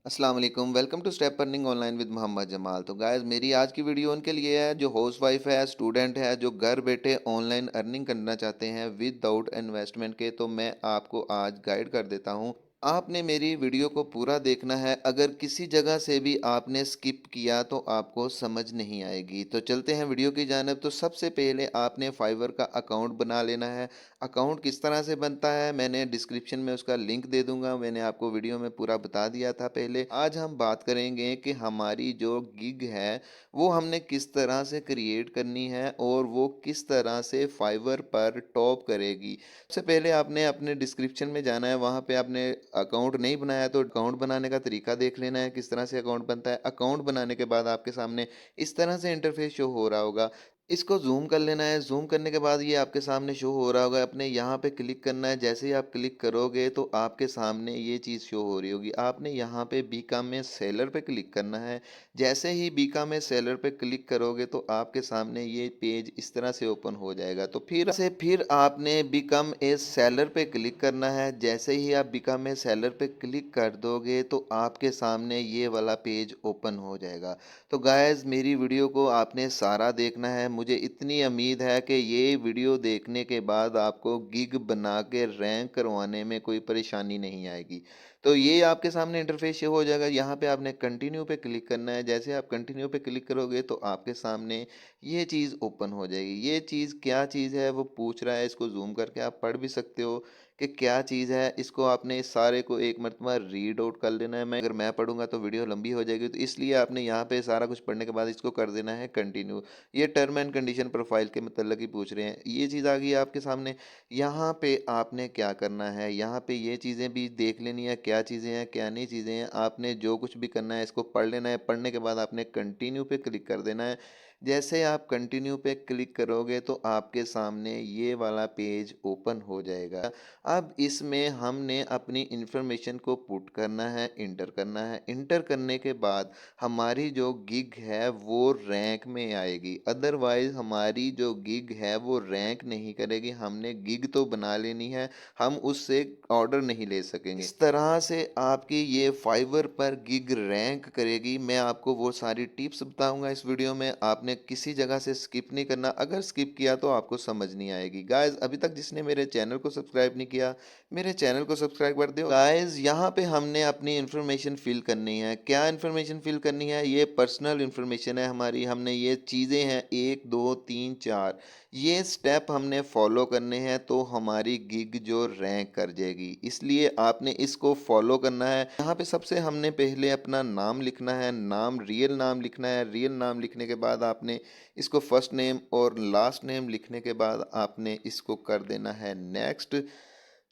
अस्सलाम वालेकुम। Welcome to step earning online with Mohammad Jamal. तो गाइस, मेरी आज की वीडियो उनके लिए है जो हाउस वाइफ है, स्टूडेंट है, जो घर बैठे ऑनलाइन अर्निंग करना चाहते हैं विदाउट इन्वेस्टमेंट के। तो मैं आपको आज गाइड कर देता हूँ। आपने मेरी वीडियो को पूरा देखना है। अगर किसी जगह से भी आपने स्किप किया तो आपको समझ नहीं आएगी। तो चलते हैं वीडियो की जानिब। तो सबसे पहले आपने फाइवर का अकाउंट बना लेना है। अकाउंट किस तरह से बनता है मैंने डिस्क्रिप्शन में उसका लिंक दे दूंगा। मैंने आपको वीडियो में पूरा बता दिया था पहले। आज हम बात करेंगे कि हमारी जो गिग है वो हमने किस तरह से क्रिएट करनी है और वो किस तरह से फाइवर पर टॉप करेगी। सबसे पहले आपने अपने डिस्क्रिप्शन में जाना है। वहाँ पे आपने अकाउंट नहीं बनाया तो अकाउंट बनाने का तरीका देख लेना है किस तरह से अकाउंट बनता है। अकाउंट बनाने के बाद आपके सामने इस तरह से इंटरफेस शो हो रहा होगा। इसको ज़ूम कर लेना है। ज़ूम करने के बाद ये आपके सामने शो हो रहा होगा। अपने यहाँ पे क्लिक करना है। जैसे ही आप क्लिक करोगे तो आपके सामने ये चीज़ शो हो रही होगी। आपने यहाँ पे बिकम ए सेलर पे क्लिक करना है। जैसे ही बिकम ए सेलर पे क्लिक करोगे तो आपके सामने ये पेज इस तरह से ओपन हो जाएगा। तो फिर आपने बिकम ए सेलर पे क्लिक करना है। जैसे ही आप बिकम ए सेलर पे क्लिक कर दोगे तो आपके सामने ये वाला पेज ओपन हो जाएगा। तो गाइस, मेरी वीडियो को आपने सारा देखना है। मुझे इतनी उम्मीद है कि ये वीडियो देखने के बाद आपको गिग बना के रैंक करवाने में कोई परेशानी नहीं आएगी। तो ये आपके सामने इंटरफेस शो हो जाएगा। यहाँ पे आपने कंटिन्यू पे क्लिक करना है। जैसे आप कंटिन्यू पे क्लिक करोगे तो आपके सामने ये चीज़ ओपन हो जाएगी। ये चीज़ क्या चीज़ है वो पूछ रहा है। इसको जूम करके आप पढ़ भी सकते हो कि क्या चीज़ है। इसको आपने इस सारे को एक मरतबा रीड आउट कर लेना है। अगर मैं पढ़ूंगा तो वीडियो लंबी हो जाएगी, तो इसलिए आपने यहाँ पे सारा कुछ पढ़ने के बाद इसको कर देना है कंटिन्यू। ये टर्म एंड कंडीशन प्रोफाइल के मतलब ही पूछ रहे हैं। ये चीज़ आ गई है आपके सामने। यहाँ पे आपने क्या करना है, यहाँ पे ये चीज़ें भी देख लेनी है क्या चीज़ें हैं क्या नहीं चीज़ें हैं। आपने जो कुछ भी करना है इसको पढ़ लेना है। पढ़ने के बाद आपने कंटिन्यू पे क्लिक कर देना है। जैसे आप कंटिन्यू पे क्लिक करोगे तो आपके सामने ये वाला पेज ओपन हो जाएगा। अब इसमें हमने अपनी इंफॉर्मेशन को पुट करना है, इंटर करना है। इंटर करने के बाद हमारी जो गिग है वो रैंक में आएगी। अदरवाइज हमारी जो गिग है वो रैंक नहीं करेगी। हमने गिग तो बना लेनी है, हम उससे ऑर्डर नहीं ले सकेंगे। इस तरह से आपकी ये फाइवर पर गिग रैंक करेगी। मैं आपको वो सारी टिप्स बताऊंगा इस वीडियो में। आपने किसी जगह से स्किप नहीं करना। अगर स्किप किया तो आपको समझ नहीं आएगी। गाइज, अभी तक जिसने मेरे चैनल को सब्सक्राइब नहीं किया, मेरे चैनल को सब्सक्राइब कर दो। गाइज, यहाँ पे हमने अपनी इंफॉर्मेशन फिल करनी है। क्या इंफॉर्मेशन फिल करनी है? ये पर्सनल इंफॉर्मेशन है हमारी। हमने ये चीज़ें हैं 1 2 3 4, ये स्टेप हमने फॉलो करने हैं तो हमारी गिग जो रैंक कर जाएगी। इसलिए आपने इसको फॉलो करना है। यहाँ पे सबसे हमने पहले अपना नाम लिखना है। नाम रियल नाम लिखना है। रियल नाम लिखने के बाद आपने इसको फर्स्ट नेम और लास्ट नेम लिखने के बाद आपने इसको कर देना है नेक्स्ट।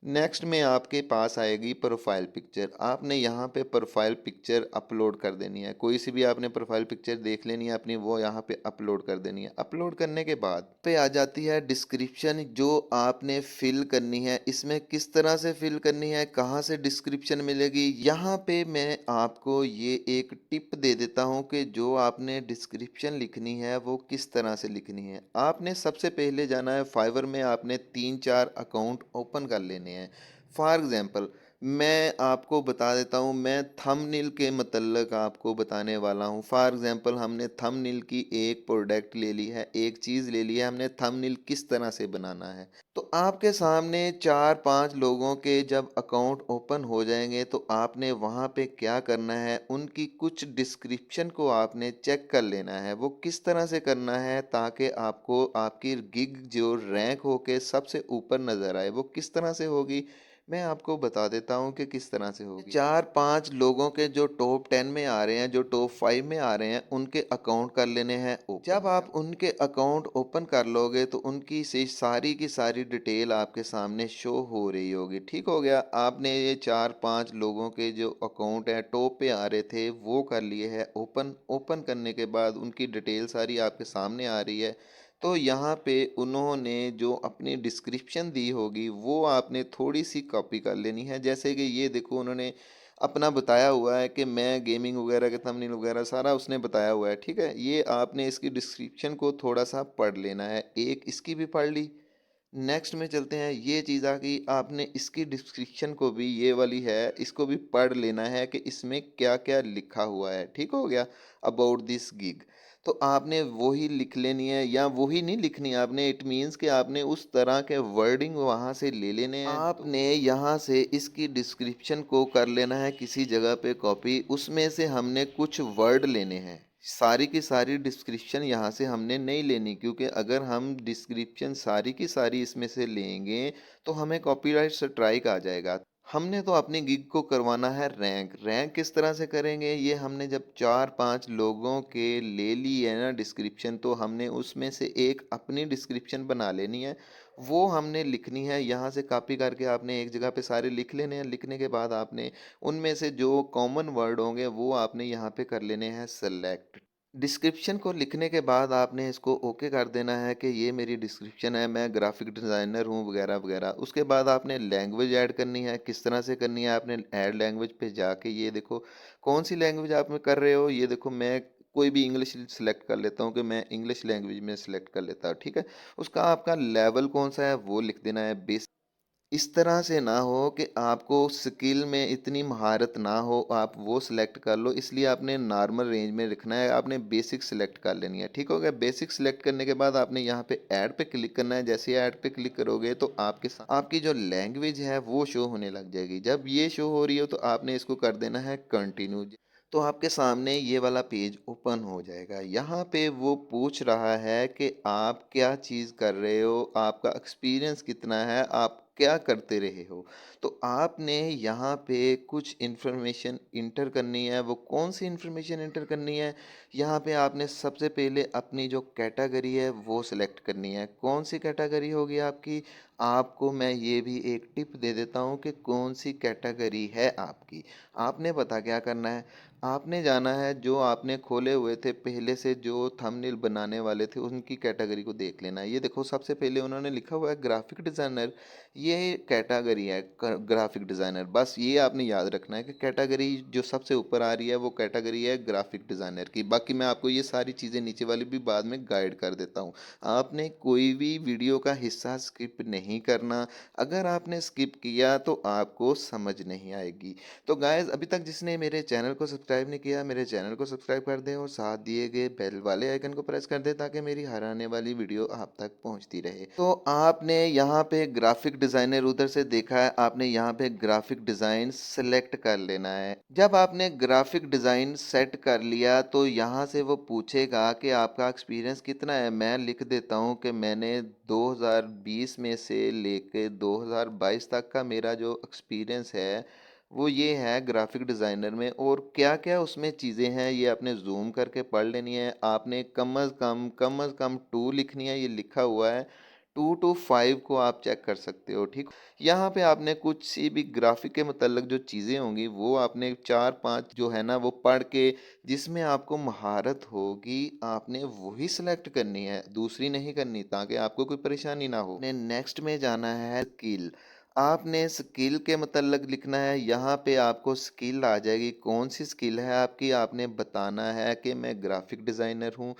नेक्स्ट में आपके पास आएगी प्रोफाइल पिक्चर। आपने यहाँ पे प्रोफाइल पिक्चर अपलोड कर देनी है। कोई सी भी आपने प्रोफाइल पिक्चर देख लेनी है अपनी, वो यहाँ पे अपलोड कर देनी है। अपलोड करने के बाद पे आ जाती है डिस्क्रिप्शन जो आपने फिल करनी है। इसमें किस तरह से फिल करनी है, कहाँ से डिस्क्रिप्शन मिलेगी, यहाँ पे मैं आपको ये एक टिप दे देता हूँ कि जो आपने डिस्क्रिप्शन लिखनी है वो किस तरह से लिखनी है। आपने सबसे पहले जाना है फाइवर में। आपने 3 4 अकाउंट ओपन कर लेने हैं। फॉर एग्जांपल मैं आपको बता देता हूँ। मैं थंबनेल के मतलब आपको बताने वाला हूँ। फॉर एग्जांपल हमने थंबनेल की एक प्रोडक्ट ले ली है, एक चीज़ ले ली है। हमने थंबनेल किस तरह से बनाना है। तो आपके सामने 4 5 लोगों के जब अकाउंट ओपन हो जाएंगे तो आपने वहाँ पे क्या करना है, उनकी कुछ डिस्क्रिप्शन को आपने चेक कर लेना है। वो किस तरह से करना है ताकि आपको आपकी गिग जो रैंक होके सबसे ऊपर नज़र आए। वो किस तरह से होगी मैं आपको बता देता हूँ कि किस तरह से होगी। 4 5 लोगों के जो टॉप 10 में आ रहे हैं, जो टॉप 5 में आ रहे हैं, उनके अकाउंट कर लेने हैं ओपन। जब आप उनके अकाउंट ओपन कर लोगे तो उनकी से सारी की सारी डिटेल आपके सामने शो हो रही होगी। ठीक हो गया। आपने ये 4 5 लोगों के जो अकाउंट है टॉप पे आ रहे थे वो कर लिए है ओपन। ओपन करने के बाद उनकी डिटेल सारी आपके सामने आ रही है। तो यहाँ पे उन्होंने जो अपनी डिस्क्रिप्शन दी होगी वो आपने थोड़ी सी कॉपी कर लेनी है। जैसे कि ये देखो, उन्होंने अपना बताया हुआ है कि मैं गेमिंग वगैरह के थंबनेल वगैरह सारा उसने बताया हुआ है। ठीक है, ये आपने इसकी डिस्क्रिप्शन को थोड़ा सा पढ़ लेना है। एक इसकी भी पढ़ ली, नेक्स्ट में चलते हैं, ये चीज़ आ गई, आपने इसकी डिस्क्रिप्शन को भी, ये वाली है, इसको भी पढ़ लेना है कि इसमें क्या-क्या लिखा हुआ है, ठीक हो गया? About this gig. तो आपने वही लिख लेनी है या वही नहीं लिखनी है आपने, इट मीन्स कि आपने उस तरह के वर्डिंग वहाँ से ले लेने हैं। आपने यहाँ से इसकी डिस्क्रिप्शन को कर लेना है किसी जगह पे कॉपी, उसमें से हमने कुछ वर्ड लेने हैं। सारी की सारी डिस्क्रिप्शन यहाँ से हमने नहीं लेनी, क्योंकि अगर हम डिस्क्रिप्शन सारी की सारी इसमें से लेंगे तो हमें कॉपीराइट स्ट्राइक आ जाएगा। हमने तो अपनी गिग को करवाना है रैंक। रैंक किस तरह से करेंगे, ये हमने जब 4-5 लोगों के ले ली है ना डिस्क्रिप्शन, तो हमने उसमें से एक अपनी डिस्क्रिप्शन बना लेनी है। वो हमने लिखनी है, यहाँ से कॉपी करके आपने एक जगह पे सारे लिख लेने हैं। लिखने के बाद आपने उनमें से जो कॉमन वर्ड होंगे वो आपने यहाँ पे कर लेने हैं सेलेक्ट। डिस्क्रिप्शन को लिखने के बाद आपने इसको ओके कर देना है कि ये मेरी डिस्क्रिप्शन है, मैं ग्राफिक डिज़ाइनर हूँ वगैरह वगैरह। उसके बाद आपने लैंग्वेज ऐड करनी है। किस तरह से करनी है, आपने ऐड लैंग्वेज पे जाके ये देखो कौन सी लैंग्वेज आप में कर रहे हो। ये देखो मैं कोई भी इंग्लिश सेलेक्ट कर लेता हूँ कि मैं इंग्लिश लैंग्वेज में सेलेक्ट कर लेता हूँ, ठीक है। उसका आपका लेवल कौन सा है वो लिख देना है, बेस। इस तरह से ना हो कि आपको स्किल में इतनी महारत ना हो, आप वो सिलेक्ट कर लो, इसलिए आपने नॉर्मल रेंज में रखना है। आपने बेसिक सिलेक्ट कर लेनी है, ठीक हो गया। बेसिक सिलेक्ट करने के बाद आपने यहाँ पे ऐड पे क्लिक करना है। जैसे ही ऐड पे क्लिक करोगे तो आपकी जो लैंग्वेज है वो शो होने लग जाएगी। जब ये शो हो रही हो तो आपने इसको कर देना है कंटिन्यू। तो आपके सामने ये वाला पेज ओपन हो जाएगा। यहाँ पे वो पूछ रहा है कि आप क्या चीज़ कर रहे हो, आपका एक्सपीरियंस कितना है, आप क्या करते रहे हो। तो आपने यहाँ पे कुछ इन्फॉर्मेशन इंटर करनी है। वो कौन सी इन्फॉर्मेशन इंटर करनी है, यहाँ पे आपने सबसे पहले अपनी जो कैटेगरी है वो सिलेक्ट करनी है। कौन सी कैटेगरी होगी आपकी, आपको मैं ये भी एक टिप दे देता हूँ कि कौन सी कैटेगरी है आपकी। आपने पता क्या करना है, आपने जाना है जो आपने खोले हुए थे पहले से, जो थंबनेल बनाने वाले थे उनकी कैटेगरी को देख लेना है। ये देखो सबसे पहले उन्होंने लिखा हुआ है ग्राफिक डिज़ाइनर, ये कैटेगरी है ग्राफिक डिज़ाइनर। बस ये आपने याद रखना है कि कैटेगरी जो सबसे ऊपर आ रही है वो कैटेगरी है ग्राफिक डिज़ाइनर की। बाकी मैं आपको ये सारी चीज़ें नीचे वाली भी बाद में गाइड कर देता हूँ। आपने कोई भी वीडियो का हिस्सा स्किप नहीं करना। अगर आपने स्किप किया तो आपको समझ नहीं आएगी। तो गाइज अभी तक जिसने मेरे चैनल को सब्सक्राइब नहीं किया, मेरे चैनल को सब्सक्राइब कर दें और साथ दिए गए बेल वाले आइकन को प्रेस कर दें ताकि मेरी हर आने वाली वीडियो आप तक पहुंचती रहे। तो आपने यहाँ पे ग्राफिक डिजाइनर उधर से देखा है, आपने यहाँ पे ग्राफिक डिजाइन सेलेक्ट कर लेना है। जब आपने ग्राफिक डिजाइन सेट कर लिया तो यहाँ से वो पूछेगा कि आपका एक्सपीरियंस कितना है। मैं लिख देता हूँ कि मैंने 2020 में से लेके 2022 तक का मेरा जो एक्सपीरियंस है वो ये है ग्राफिक डिज़ाइनर में। और क्या क्या उसमें चीज़ें हैं ये आपने जूम करके पढ़ लेनी है। आपने कम अज़ कम 2 लिखनी है, ये लिखा हुआ है। 2 to 5 को आप चेक कर सकते हो, ठीक। यहाँ पे आपने कुछ सी भी ग्राफिक के मतलब जो चीज़ें होंगी वो आपने 4-5 जो है ना वो पढ़ के, जिसमें आपको महारत होगी आपने वही सिलेक्ट करनी है, दूसरी नहीं करनी, ताकि आपको कोई परेशानी ना हो। नेक्स्ट में जाना है स्किल। आपने स्किल के मतलब लिखना है। यहाँ पे आपको स्किल आ जाएगी, कौन सी स्किल है आपकी, आपने बताना है कि मैं ग्राफिक डिज़ाइनर हूँ।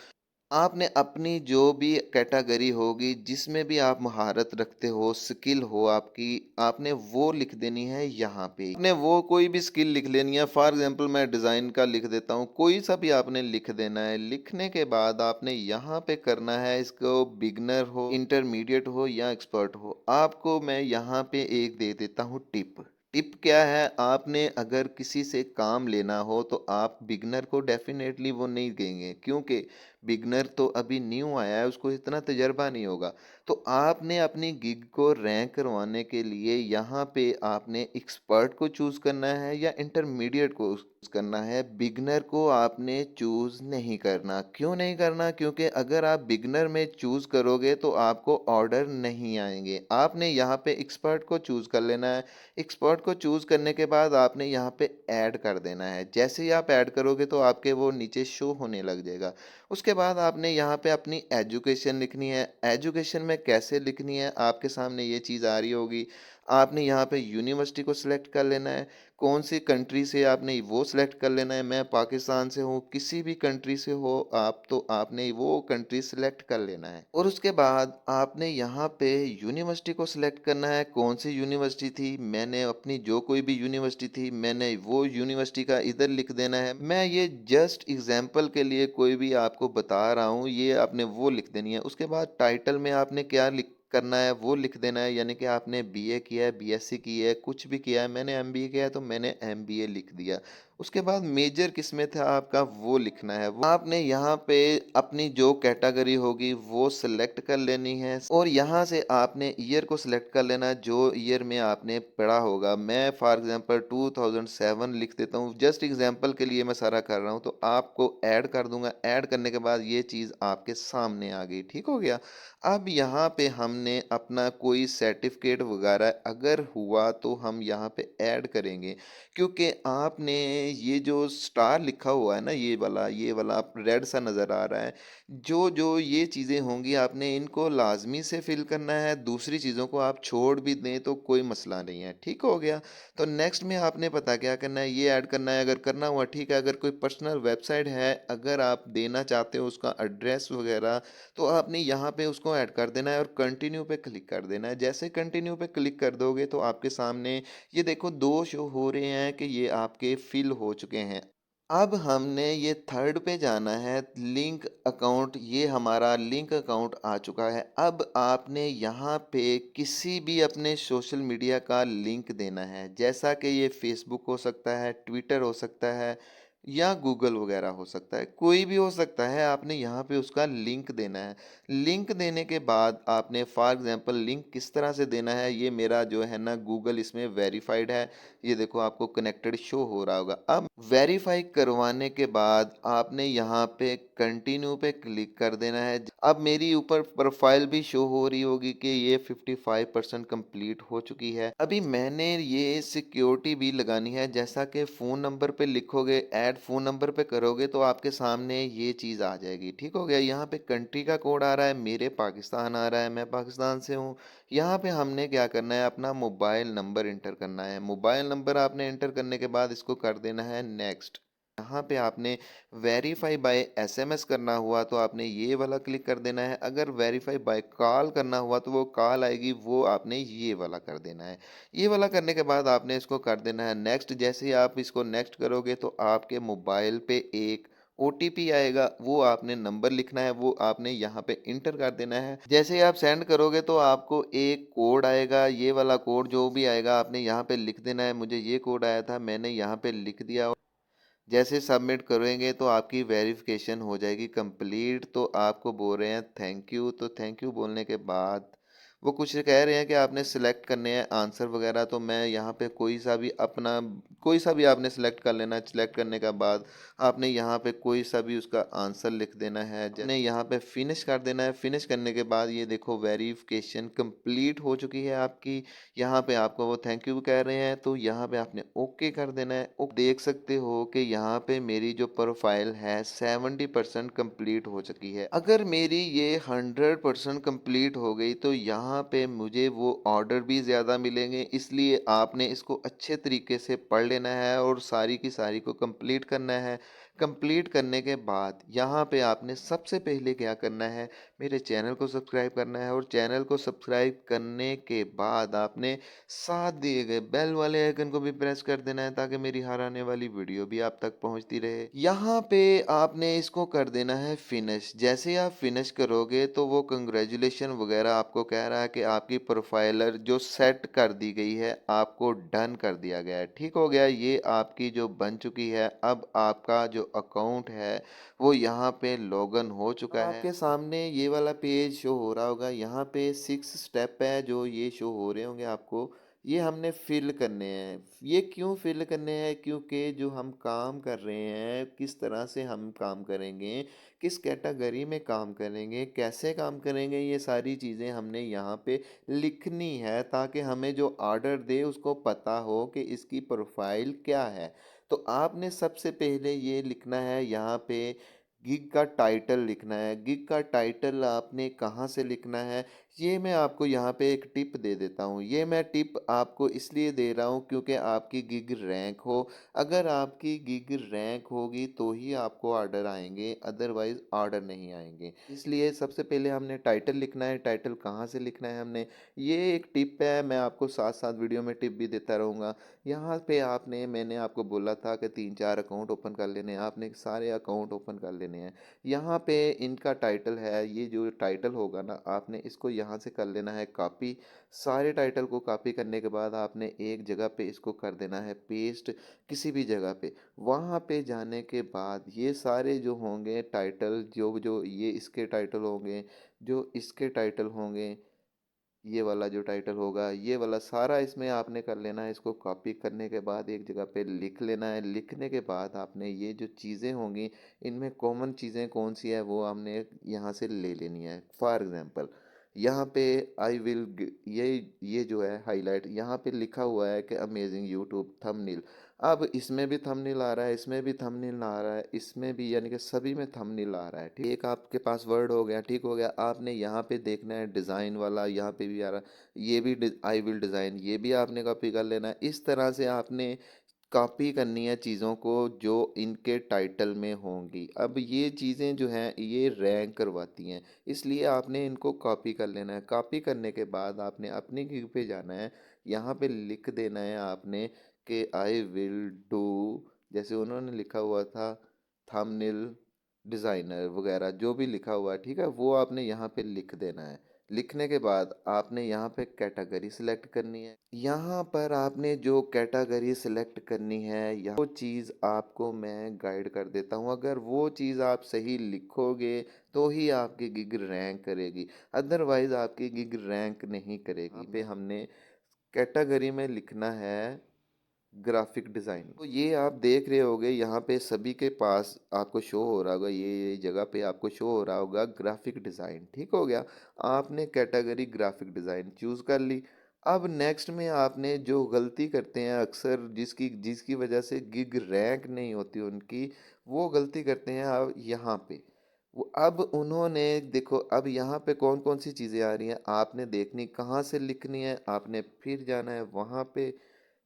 आपने अपनी जो भी कैटेगरी होगी, जिसमें भी आप महारत रखते हो, स्किल हो आपकी, आपने वो लिख देनी है यहाँ पे। आपने वो कोई भी स्किल लिख लेनी है। फॉर एग्जांपल मैं डिज़ाइन का लिख देता हूँ, कोई सा भी आपने लिख देना है। लिखने के बाद आपने यहाँ पे करना है इसको, बिगनर हो, इंटरमीडिएट हो या एक्सपर्ट हो। आपको मैं यहाँ पे एक दे देता हूँ टिप। टिप क्या है, आपने अगर किसी से काम लेना हो तो आप बिगनर को डेफिनेटली वो नहीं देंगे, क्योंकि बिगनर तो अभी न्यू आया है, उसको इतना तजर्बा नहीं होगा। तो आपने अपनी गिग को रैंक करवाने के लिए यहाँ पे आपने एक्सपर्ट को चूज करना है या इंटरमीडिएट को चूज करना है। बिगनर को आपने चूज नहीं करना। क्यों नहीं करना, क्योंकि अगर आप बिगनर में चूज करोगे तो आपको ऑर्डर नहीं आएंगे। आपने यहाँ पे एक्सपर्ट को चूज कर लेना है। एक्सपर्ट को चूज करने के बाद आपने यहाँ पे ऐड कर देना है। जैसे ही आप ऐड करोगे तो आपके वो नीचे शो होने लग जाएगा। उसके बाद आपने यहाँ पे अपनी एजुकेशन लिखनी है। एजुकेशन में कैसे लिखनी है, आपके सामने ये चीज़ आ रही होगी। आपने यहाँ पे यूनिवर्सिटी को सिलेक्ट कर लेना है, कौन सी कंट्री से आपने वो सिलेक्ट कर लेना है। मैं पाकिस्तान से हूँ, किसी भी कंट्री से हो आप, तो आपने वो कंट्री सिलेक्ट कर लेना है। और उसके बाद आपने यहाँ पे यूनिवर्सिटी को सिलेक्ट करना है, कौन सी यूनिवर्सिटी थी। मैंने अपनी जो कोई भी यूनिवर्सिटी थी, मैंने वो यूनिवर्सिटी का इधर लिख देना है। मैं ये जस्ट एग्जाम्पल के लिए कोई भी आपको बता रहा हूँ, ये आपने वो लिख देनी है। उसके बाद टाइटल में आपने क्या लिख करना है वो लिख देना है, यानी कि आपने बीए किया है, बीएससी की है, कुछ भी किया है। मैंने एमबीए किया है तो मैंने एमबीए लिख दिया। उसके बाद मेजर किसमें था आपका वो लिखना है। वो आपने यहाँ पे अपनी जो कैटेगरी होगी वो सिलेक्ट कर लेनी है, और यहाँ से आपने ईयर को सिलेक्ट कर लेना है जो ईयर में आपने पढ़ा होगा। मैं फॉर एग्जांपल 2007 लिख देता हूँ, जस्ट एग्जांपल के लिए मैं सारा कर रहा हूँ। तो आपको ऐड कर दूंगा, ऐड करने के बाद ये चीज़ आपके सामने आ गई। ठीक हो गया। अब यहाँ पे हमने अपना कोई सर्टिफिकेट वगैरह अगर हुआ तो हम यहाँ पे ऐड करेंगे, क्योंकि आपने ये जो स्टार लिखा हुआ है ना, ये वाला रेड सा नज़र आ रहा है, जो जो ये चीज़ें होंगी आपने इनको लाजमी से फिल करना है। दूसरी चीज़ों को आप छोड़ भी दें तो कोई मसला नहीं है। ठीक हो गया। तो नेक्स्ट में आपने पता क्या करना है, ये ऐड करना है। अगर करना हुआ ठीक है, अगर कोई पर्सनल वेबसाइट है, अगर आप देना चाहते हो उसका एड्रेस वगैरह, तो आपने यहाँ पे उसको ऐड कर देना है और कंटिन्यू पे क्लिक कर देना है। जैसे कंटिन्यू पे क्लिक कर दोगे तो आपके सामने ये देखो दो शो हो रहे हैं कि ये आपके फिल हो चुके हैं। अब हमने ये थर्ड पे जाना है, लिंक अकाउंट। ये हमारा लिंक अकाउंट आ चुका है। अब आपने यहाँ पे किसी भी अपने सोशल मीडिया का लिंक देना है, जैसा कि ये फेसबुक हो सकता है, ट्विटर हो सकता है, या गूगल वगैरह हो सकता है, कोई भी हो सकता है। आपने यहाँ पे उसका लिंक देना है। लिंक देने के बाद आपने फॉर एग्जांपल लिंक किस तरह से देना है, ये मेरा जो है ना गूगल इसमें वेरीफाइड है। ये देखो आपको कनेक्टेड शो हो रहा होगा। अब वेरीफाई करवाने के बाद आपने यहाँ पे कंटिन्यू पे क्लिक कर देना है। अब मेरी ऊपर प्रोफाइल भी शो हो रही होगी कि ये 55% कंप्लीट हो चुकी है। अभी मैंने ये सिक्योरिटी भी लगानी है, जैसा कि फ़ोन नंबर पे लिखोगे, ऐड फ़ोन नंबर पे करोगे तो आपके सामने ये चीज़ आ जाएगी। ठीक हो गया। यहाँ पे कंट्री का कोड आ रहा है, मेरे पाकिस्तान आ रहा है, मैं पाकिस्तान से हूँ। यहाँ पे हमने क्या करना है, अपना मोबाइल नंबर इंटर करना है। मोबाइल नंबर आपने इंटर करने के बाद इसको कर देना है नेक्स्ट। यहाँ पे आपने वेरीफाई बाय एसएमएस करना हुआ तो आपने ये वाला क्लिक कर देना है। अगर वेरीफाई बाय कॉल करना हुआ तो वो कॉल आएगी, वो आपने ये वाला कर देना है। ये वाला करने के बाद आपने इसको कर देना है नेक्स्ट। जैसे ही आप इसको नेक्स्ट करोगे तो आपके मोबाइल पे एक ओटीपी आएगा, वो आपने नंबर लिखना है, वो आपने यहाँ पे इंटर कर देना है। जैसे ही आप सेंड करोगे तो आपको एक कोड आएगा, ये वाला कोड जो भी आएगा आपने यहाँ पे लिख देना है। मुझे ये कोड आया था, मैंने यहाँ पे लिख दिया। जैसे सबमिट करेंगे तो आपकी वेरिफिकेशन हो जाएगी कंप्लीट। तो आपको बोल रहे हैं थैंक यू। तो थैंक यू बोलने के बाद वो कुछ कह रहे हैं कि आपने सिलेक्ट करने हैं आंसर वगैरह। तो मैं यहाँ पे कोई सा भी आपने सिलेक्ट कर लेना है। सिलेक्ट करने के बाद आपने यहाँ पे कोई सा भी उसका आंसर लिख देना है, आपने यहाँ पे फिनिश कर देना है। फिनिश करने के बाद ये देखो वेरिफिकेशन कंप्लीट हो चुकी है आपकी। यहाँ पे आपको वो थैंक यू कह रहे हैं, तो यहाँ पे आपने ओके कर देना है। देख सकते हो कि यहाँ पे मेरी जो प्रोफाइल है 70% कंप्लीट हो चुकी है। अगर मेरी ये 100% कंप्लीट हो गई तो यहाँ पे मुझे वो ऑर्डर भी ज़्यादा मिलेंगे। इसलिए आपने इसको अच्छे तरीके से पढ़ लेना है और सारी की सारी को कंप्लीट करना है। कंप्लीट करने के बाद यहाँ पे आपने सबसे पहले क्या करना है, मेरे चैनल को सब्सक्राइब करना है। और चैनल को सब्सक्राइब करने के बाद आपने साथ दिए गए बेल वाले आइकन को भी प्रेस कर देना है, ताकि मेरी हर आने वाली वीडियो भी आप तक पहुंचती रहे। यहाँ पे आपने इसको कर देना है फिनिश। जैसे ही आप फिनिश करोगे तो वो कंग्रेचुलेशन वगैरह आपको कह रहा है कि आपकी प्रोफाइलर जो सेट कर दी गई है, आपको डन कर दिया गया है। ठीक हो गया। ये आपकी जो बन चुकी है। अब आपका जो अकाउंट है वो यहाँ पे लॉगिन हो चुका है। आपके सामने ये वाला पेज शो हो रहा होगा। यहाँ पे 6 स्टेप है जो ये शो हो रहे होंगे आपको। ये हमने फिल करने हैं। ये क्यों फिल करने हैं, क्योंकि जो हम काम कर रहे हैं, किस तरह से हम काम करेंगे, किस कैटेगरी में काम करेंगे, कैसे काम करेंगे, ये सारी चीज़ें हमने यहाँ पे लिखनी है, ताकि हमें जो ऑर्डर दे उसको पता हो कि इसकी प्रोफाइल क्या है। तो आपने सबसे पहले ये लिखना है, यहाँ पे गिग का टाइटल लिखना है। गिग का टाइटल आपने कहाँ से लिखना है, ये मैं आपको यहाँ पे एक टिप दे देता हूँ। ये मैं टिप आपको इसलिए दे रहा हूँ क्योंकि आपकी गिग रैंक हो। अगर आपकी गिग रैंक होगी तो ही आपको ऑर्डर आएँगे, अदरवाइज़ ऑर्डर नहीं आएँगे। इसलिए सबसे पहले हमने टाइटल लिखना है, टाइटल कहाँ से लिखना है हमने, ये एक टिप है, मैं आपको साथ-साथ वीडियो में टिप भी देता रहूँगा। यहाँ पे मैंने आपको बोला था कि 3-4 अकाउंट ओपन कर लेने हैं, आपने सारे अकाउंट ओपन कर लेने हैं। यहाँ पे इनका टाइटल है, ये जो टाइटल होगा ना, आपने इसको यहाँ से कर लेना है कॉपी। सारे टाइटल को कॉपी करने के बाद आपने एक जगह पे इसको कर देना है पेस्ट, किसी भी जगह पे। वहाँ पे जाने के बाद ये सारे जो होंगे टाइटल, जो जो ये इसके टाइटल होंगे, जो इसके टाइटल होंगे, ये वाला जो टाइटल होगा, ये वाला सारा इसमें आपने कर लेना है। इसको कॉपी करने के बाद एक जगह पे लिख लेना है। लिखने के बाद आपने ये जो चीज़ें होंगी, इनमें कॉमन चीज़ें कौन सी है वो हमने यहाँ से ले लेनी है। फॉर एग्जांपल यहाँ पे आई विल ये जो है हाईलाइट, यहाँ पे लिखा हुआ है कि अमेजिंग यूट्यूब थंबनेल। अब इसमें भी थंबनेल आ रहा है, इसमें भी थंबनेल आ रहा है, इसमें भी, यानी कि सभी में थंबनेल आ रहा है। ठीक, एक आपके पास वर्ड हो गया, ठीक हो गया। आपने यहाँ पे देखना है डिज़ाइन वाला, यहाँ पे भी आ रहा है, ये भी आई विल डिज़ाइन, ये भी आपने कॉपी कर लेना है। इस तरह से आपने कॉपी करनी है चीज़ों को जो इनके टाइटल में होंगी। अब ये चीज़ें जो हैं ये रैंक करवाती हैं, इसलिए आपने इनको कॉपी कर लेना है। कॉपी करने के बाद आपने अपनी गिग पे जाना है, यहाँ पे लिख देना है आपने कि आई विल डू, जैसे उन्होंने लिखा हुआ था थंबनेल डिज़ाइनर वगैरह जो भी लिखा हुआ है, ठीक है, वो आपने यहाँ पे लिख देना है। लिखने के बाद आपने यहाँ पे कैटेगरी सिलेक्ट करनी है। यहाँ पर आपने जो कैटेगरी सिलेक्ट करनी है, यहाँ वो चीज़ आपको मैं गाइड कर देता हूँ। अगर वो चीज़ आप सही लिखोगे तो ही आपकी गिग रैंक करेगी, अदरवाइज़ आपकी गिग रैंक नहीं करेगी। यहाँ पे हमने कैटेगरी में लिखना है ग्राफिक डिज़ाइन। तो ये आप देख रहे होगे यहाँ पे सभी के पास आपको शो हो रहा होगा, ये जगह पे आपको शो हो रहा होगा ग्राफिक डिज़ाइन। ठीक हो गया, आपने कैटेगरी ग्राफिक डिज़ाइन चूज़ कर ली। अब नेक्स्ट में आपने जो गलती करते हैं अक्सर, जिसकी जिसकी वजह से गिग रैंक नहीं होती उनकी, वो गलती करते हैं आप यहाँ पे। वो अब उन्होंने देखो, अब यहाँ पे कौन कौन सी चीज़ें आ रही हैं आपने देखनी, कहाँ से लिखनी है, आपने फिर जाना है वहाँ पे।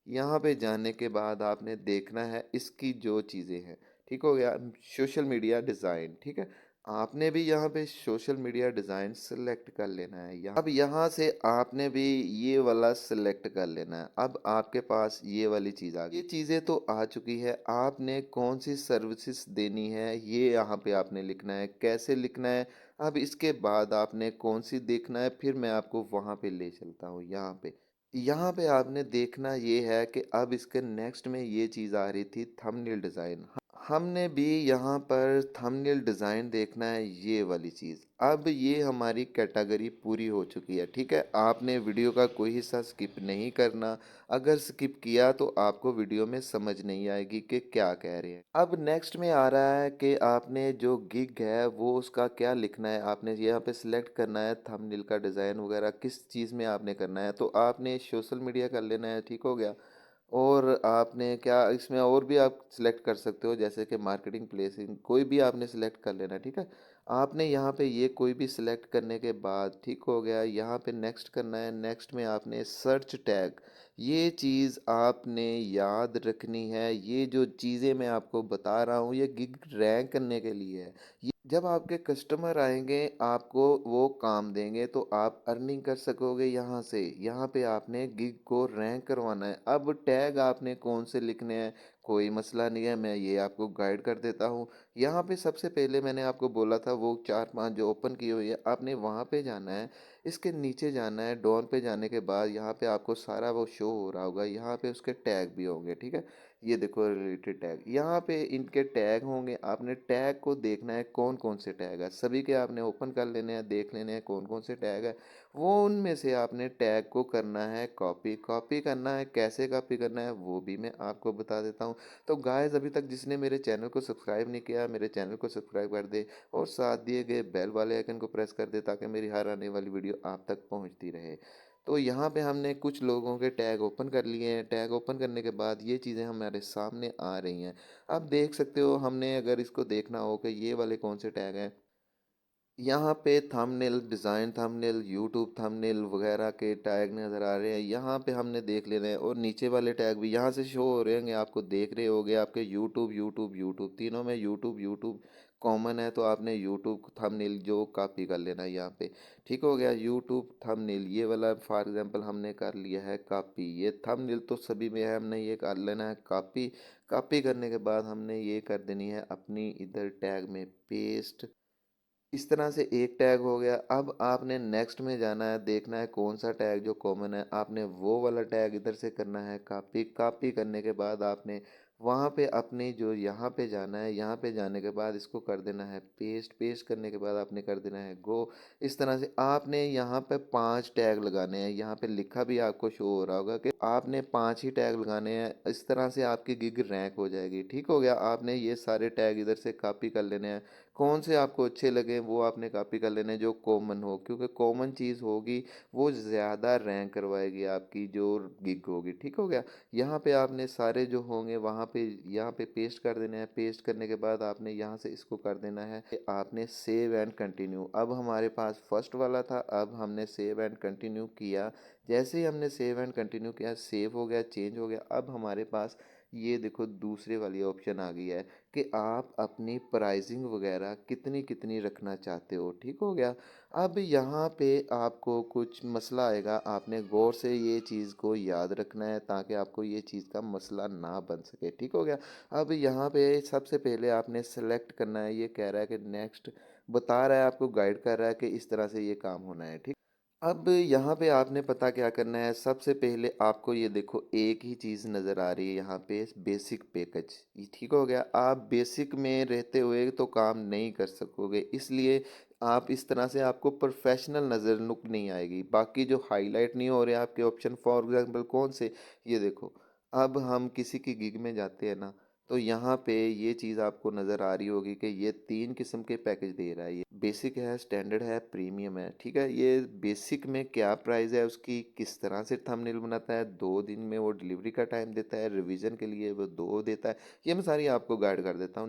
यहाँ पे जाने के बाद आपने देखना है इसकी जो चीज़ें हैं, ठीक हो गया, सोशल मीडिया डिज़ाइन, ठीक है। आपने भी यहाँ पे सोशल मीडिया डिज़ाइन सेलेक्ट कर लेना है। यहाँ अब यहाँ से आपने भी ये वाला सेलेक्ट कर लेना है। अब आपके पास ये वाली चीज़ आ गई। ये चीज़ें तो आ चुकी है, आपने कौन सी सर्विसेज देनी है ये यहाँ पे आपने लिखना है, कैसे लिखना है। अब इसके बाद आपने कौन सी देखना है, फिर मैं आपको वहाँ पे ले चलता हूँ। यहाँ पे आपने देखना ये है कि अब इसके नेक्स्ट में ये चीज़ आ रही थी थंबनेल डिज़ाइन। हमने भी यहाँ पर थंबनेल डिज़ाइन देखना है, ये वाली चीज़। अब ये हमारी कैटेगरी पूरी हो चुकी है, ठीक है। आपने वीडियो का कोई हिस्सा स्किप नहीं करना, अगर स्किप किया तो आपको वीडियो में समझ नहीं आएगी कि क्या कह रहे हैं। अब नेक्स्ट में आ रहा है कि आपने जो गिग है वो उसका क्या लिखना है। आपने यहाँ पे सिलेक्ट करना है थंबनेल का डिज़ाइन वगैरह किस चीज़ में आपने करना है, तो आपने सोशल मीडिया कर लेना है, ठीक हो गया। और आपने क्या इसमें और भी आप सिलेक्ट कर सकते हो, जैसे कि मार्केटिंग प्लेसिंग, कोई भी आपने सिलेक्ट कर लेना, ठीक है। आपने यहाँ पे ये कोई भी सिलेक्ट करने के बाद ठीक हो गया, यहाँ पे नेक्स्ट करना है। नेक्स्ट में आपने सर्च टैग, ये चीज़ आपने याद रखनी है। ये जो चीज़ें मैं आपको बता रहा हूँ ये गिग रैंक करने के लिए है। ये जब आपके कस्टमर आएंगे आपको वो काम देंगे तो आप अर्निंग कर सकोगे यहाँ से। यहाँ पे आपने गिग को रैंक करवाना है। अब टैग आपने कौन से लिखने हैं, कोई मसला नहीं है, मैं ये आपको गाइड कर देता हूँ। यहाँ पे सबसे पहले मैंने आपको बोला था वो 4-5 जो ओपन की हुई है, आपने वहाँ पे जाना है। इसके नीचे जाना है, डॉन पे जाने के बाद यहाँ पे आपको सारा वो शो हो रहा होगा, यहाँ पे उसके टैग भी होंगे, ठीक है। ये देखो रिलेटेड टैग, यहाँ पे इनके टैग होंगे। आपने टैग को देखना है कौन कौन से टैग है, सभी के आपने ओपन कर लेने हैं, देख लेने हैं कौन कौन से टैग है। वो उनमें से आपने टैग को करना है कॉपी। कॉपी करना है, कैसे कॉपी करना है वो भी मैं आपको बता देता हूँ। तो गाइस अभी तक जिसने मेरे चैनल को सब्सक्राइब नहीं किया, मेरे चैनल को सब्सक्राइब कर दे और साथ दिए गए बेल वाले आइकन को प्रेस कर दे ताकि मेरी हर आने वाली वीडियो आप तक पहुंचती रहे। तो यहाँ पे हमने कुछ लोगों के टैग ओपन कर लिए हैं। टैग ओपन करने के बाद ये चीज़ें हमारे सामने आ रही हैं। आप देख सकते हो, हमने अगर इसको देखना हो कि ये वाले कौन से टैग हैं, यहाँ पे thumbnail, design thumbnail, YouTube thumbnail वगैरह के टैग नज़र आ रहे हैं। यहाँ पे हमने देख लेना है और नीचे वाले टैग भी यहाँ से शो हो रहे होंगे, आपको देख रहे होंगे आपके यूट्यूब यूट्यूब यूट्यूब तीनों में यूट्यूब यूट्यूब कॉमन है, तो आपने यूट्यूब थंबनेल जो कॉपी कर लेना है यहाँ पे। ठीक हो गया, यूट्यूब थंबनेल ये वाला फॉर एग्जांपल हमने कर लिया है कॉपी। ये थंबनेल तो सभी में है, हमने ये कर लेना है कॉपी। कॉपी करने के बाद हमने ये कर देनी है अपनी इधर टैग में पेस्ट। इस तरह से एक टैग हो गया। अब आपने नेक्स्ट में जाना है, देखना है कौन सा टैग जो कॉमन है, आपने वो वाला टैग इधर से करना है कॉपी। कॉपी करने के बाद आपने वहाँ पे अपनी जो यहाँ पे जाना है, यहाँ पे जाने के बाद इसको कर देना है पेस्ट। पेस्ट करने के बाद आपने कर देना है गो। इस तरह से आपने यहाँ पे 5 टैग लगाने हैं। यहाँ पे लिखा भी आपको शो हो रहा होगा कि आपने 5 ही टैग लगाने हैं। इस तरह से आपकी गिग रैंक हो जाएगी। ठीक हो गया, आपने ये सारे टैग इधर से कॉपी कर लेने हैं। कौन से आपको अच्छे लगे वो आपने कॉपी कर लेने, जो कॉमन हो, क्योंकि कॉमन चीज़ होगी वो ज़्यादा रैंक करवाएगी आपकी जो गिग होगी। ठीक हो गया, यहाँ पे आपने सारे जो होंगे वहाँ पे यहाँ पे पेस्ट कर देना है। पेस्ट करने के बाद आपने यहाँ से इसको कर देना है कि आपने सेव एंड कंटिन्यू। अब हमारे पास फर्स्ट वाला था, अब हमने सेव एंड कंटिन्यू किया। जैसे ही हमने सेव एंड कंटिन्यू किया, सेव हो गया, चेंज हो गया। अब हमारे पास ये देखो दूसरे वाली ऑप्शन आ गई है कि आप अपनी प्राइसिंग वगैरह कितनी कितनी रखना चाहते हो। ठीक हो गया, अब यहाँ पे आपको कुछ मसला आएगा, आपने गौर से ये चीज़ को याद रखना है ताकि आपको ये चीज़ का मसला ना बन सके। ठीक हो गया, अब यहाँ पे सबसे पहले आपने सेलेक्ट करना है। ये कह रहा है कि नेक्स्ट, बता रहा है आपको, गाइड कर रहा है कि इस तरह से ये काम होना है। ठीक, अब यहाँ पे आपने पता क्या करना है, सबसे पहले आपको ये देखो एक ही चीज़ नज़र आ रही है यहाँ पे, बेसिक पैकेज। ये ठीक हो गया, आप बेसिक में रहते हुए तो काम नहीं कर सकोगे, इसलिए आप इस तरह से आपको प्रोफेशनल नज़र लुक नहीं आएगी। बाकी जो हाईलाइट नहीं हो रहे आपके ऑप्शन, फॉर एग्जांपल कौन से, ये देखो। अब हम किसी की गिग में जाते हैं ना, तो यहाँ पे ये चीज़ आपको नज़र आ रही होगी कि ये 3 किस्म के पैकेज दे रहा है। ये बेसिक है, स्टैंडर्ड है, प्रीमियम है। ठीक है, ये बेसिक में क्या प्राइस है उसकी, किस तरह से थंबनेल बनाता है, 2 दिन में वो डिलीवरी का टाइम देता है, रिवीजन के लिए वो 2 देता है, ये मैं सारी आपको गाइड कर देता हूँ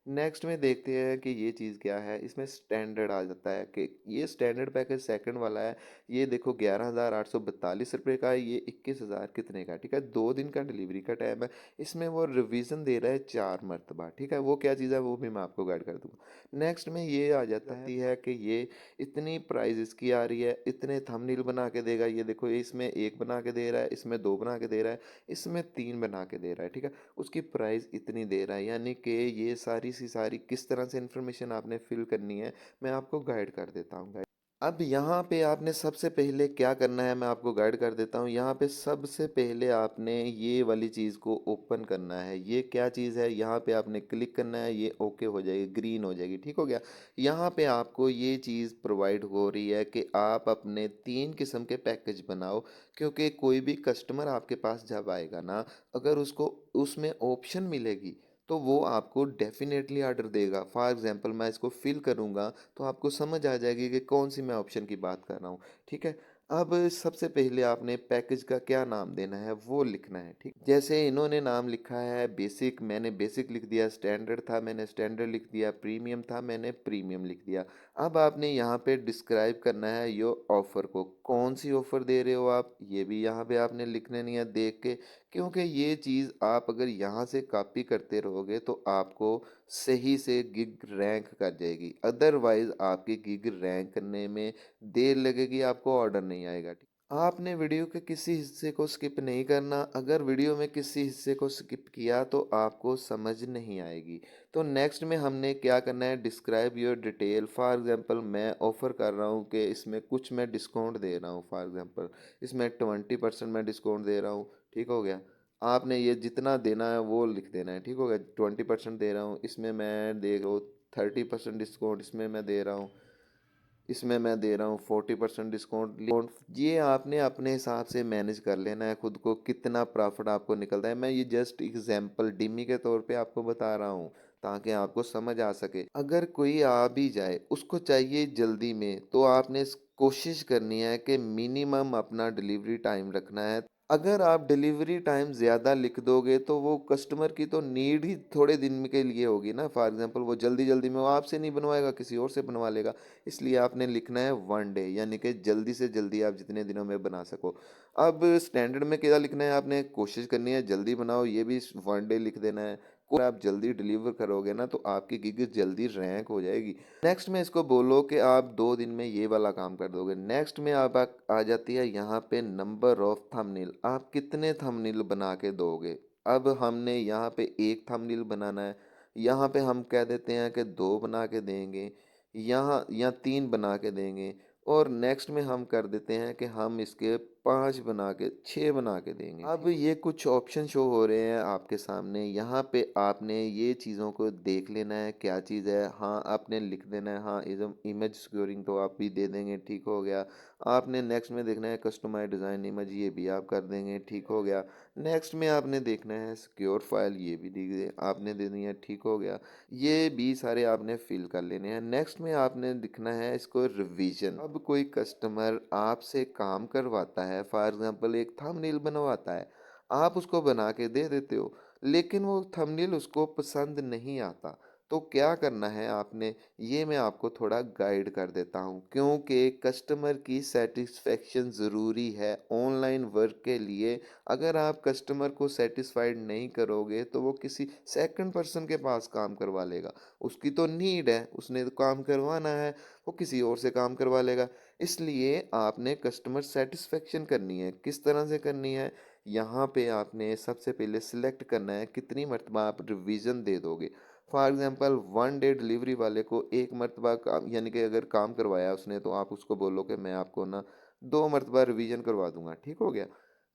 नेक्स्ट में देखते हैं कि ये चीज़ क्या है। इसमें स्टैंडर्ड आ जाता है कि ये स्टैंडर्ड पैकेज सेकंड वाला है। ये देखो 11,842 रुपये का है, ये 21,000 कितने का। ठीक है, 2 दिन का डिलीवरी का टाइम है। इसमें वो रिवीजन दे रहा है 4 मरतबा। ठीक है, वो क्या चीज़ है वो भी मैं आपको गाइड कर दूंगा। नेक्स्ट में ये आ जाता है कि ये इतनी प्राइस इसकी आ रही है, इतने थंबनेल बना के देगा। ये देखो, इसमें एक बना के दे रहा है, इसमें 2 बना के दे रहा है, इसमें 3 बना के दे रहा है। ठीक है, उसकी प्राइस इतनी दे रहा है, यानी कि ये सारी सी सारी किस तरह से इंफॉर्मेशन आपने फिल करनी है मैं आपको गाइड कर देता हूँ। अब यहाँ पे आपने सबसे पहले क्या करना है मैं आपको गाइड कर देता हूँ। यहाँ पे सबसे पहले आपने ये वाली चीज़ को ओपन करना है। ये क्या चीज़ है, यहाँ पे आपने क्लिक करना है, ये ओके हो जाएगी, ग्रीन हो जाएगी। ठीक हो गया, यहाँ पे आपको ये चीज़ प्रोवाइड हो रही है कि आप अपने 3 किस्म के पैकेज बनाओ, क्योंकि कोई भी कस्टमर आपके पास जब आएगा ना, अगर उसको उसमें ऑप्शन मिलेगी तो वो आपको डेफिनेटली ऑर्डर देगा। फॉर एग्जांपल मैं इसको फिल करूँगा तो आपको समझ आ जाएगी कि कौन सी मैं ऑप्शन की बात कर रहा हूँ। ठीक है, अब सबसे पहले आपने पैकेज का क्या नाम देना है वो लिखना है। ठीक, जैसे इन्होंने नाम लिखा है बेसिक, मैंने बेसिक लिख दिया। स्टैंडर्ड था, मैंने स्टैंडर्ड लिख दिया। प्रीमियम था, मैंने प्रीमियम लिख दिया। अब आपने यहाँ पे डिस्क्राइब करना है यो ऑफ़र को, कौन सी ऑफ़र दे रहे हो आप, ये भी यहाँ पे आपने लिखने नहीं है देख के, क्योंकि ये चीज़ आप अगर यहाँ से कॉपी करते रहोगे तो आपको सही से गिग रैंक कर जाएगी, अदरवाइज आपकी गिग रैंक करने में देर लगेगी, आपको ऑर्डर नहीं आएगा। ठीक, आपने वीडियो के किसी हिस्से को स्किप नहीं करना। अगर वीडियो में किसी हिस्से को स्किप किया तो आपको समझ नहीं आएगी। तो नेक्स्ट में हमने क्या करना है, describe your detail. For example मैं ऑफ़र कर रहा हूँ कि इसमें कुछ मैं डिस्काउंट दे रहा हूँ। फॉर एग्जांपल इसमें 20% मैं डिस्काउंट दे रहा हूँ। ठीक हो गया, आपने ये जितना देना है वो लिख देना है। ठीक हो गया, 20% दे रहा हूँ, इसमें मैं दे रहा हूँ 30% डिस्काउंट, इसमें मैं दे रहा हूँ, इसमें मैं दे रहा हूँ 40% डिस्काउंट। ये आपने अपने हिसाब से मैनेज कर लेना है खुद को, कितना प्रॉफिट आपको निकलता है। मैं ये जस्ट एग्जांपल डिमी के तौर पे आपको बता रहा हूँ ताकि आपको समझ आ सके। अगर कोई आ भी जाए, उसको चाहिए जल्दी में, तो आपने कोशिश करनी है कि मिनिमम अपना डिलीवरी टाइम रखना है। अगर आप डिलीवरी टाइम ज़्यादा लिख दोगे तो वो कस्टमर की तो नीड ही थोड़े दिन के लिए होगी ना। फॉर एग्जांपल वो जल्दी-जल्दी में वो आपसे नहीं बनवाएगा, किसी और से बनवा लेगा। इसलिए आपने लिखना है 1 डे, यानी कि जल्दी से जल्दी आप जितने दिनों में बना सको। अब स्टैंडर्ड में क्या लिखना है, आपने कोशिश करनी है जल्दी बनाओ, ये भी 1 डे लिख देना है। को आप जल्दी डिलीवर करोगे ना तो आपकी गिग जल्दी रैंक हो जाएगी। नेक्स्ट में इसको बोलो कि आप 2 दिन में ये वाला काम कर दोगे। नेक्स्ट में आप आ जाती है यहाँ पे नंबर ऑफ थंबनेल। आप कितने थंबनेल बना के दोगे? अब हमने यहाँ पे 1 थंबनेल बनाना है, यहाँ पे हम कह देते हैं कि 2 बना के देंगे, यहाँ या 3 बना के देंगे, और नेक्स्ट में हम कर देते हैं कि हम इसके 5 बना के 6 बना के देंगे। अब ये कुछ ऑप्शन शो हो रहे हैं आपके सामने, यहाँ पे आपने ये चीज़ों को देख लेना है क्या चीज़ है। हाँ, आपने लिख देना है, हाँ इमेज सिक्योरिंग तो आप भी दे देंगे, ठीक हो गया। आपने नेक्स्ट में देखना है कस्टमाइज डिज़ाइन इमेज, ये भी आप कर देंगे, ठीक हो गया। नेक्स्ट में आपने देखना है सिक्योर फाइल, ये भी आपने दे दी है, ठीक हो गया। ये भी सारे आपने फिल कर लेने हैं। नेक्स्ट में आपने लिखना है इसको रिवीजन। अब कोई कस्टमर आपसे काम करवाता है, फॉर एग्जांपल एक थंबनेल बनवाता है, आप उसको बना के दे देते हो, लेकिन वो थंबनेल उसको पसंद नहीं आता, तो क्या करना है आपने, ये मैं आपको थोड़ा गाइड कर देता हूँ, क्योंकि कस्टमर की सेटिस्फेक्शन ज़रूरी है ऑनलाइन वर्क के लिए। अगर आप कस्टमर को सेटिस्फाइड नहीं करोगे तो वो किसी सेकंड पर्सन के पास काम करवा लेगा। उसकी तो नीड है, उसने तो काम करवाना है, वो किसी और से काम करवा लेगा। इसलिए आपने कस्टमर सेटिस्फेक्शन करनी है। किस तरह से करनी है, यहाँ पे आपने सबसे पहले सिलेक्ट करना है कितनी मरतबा आप रिवीजन दे दोगे। फॉर एग्जांपल 1 डे डिलीवरी वाले को 1 मरतबा काम, यानी कि अगर काम करवाया उसने, तो आप उसको बोलो कि मैं आपको ना 2 मरतबा रिवीजन करवा दूंगा, ठीक हो गया।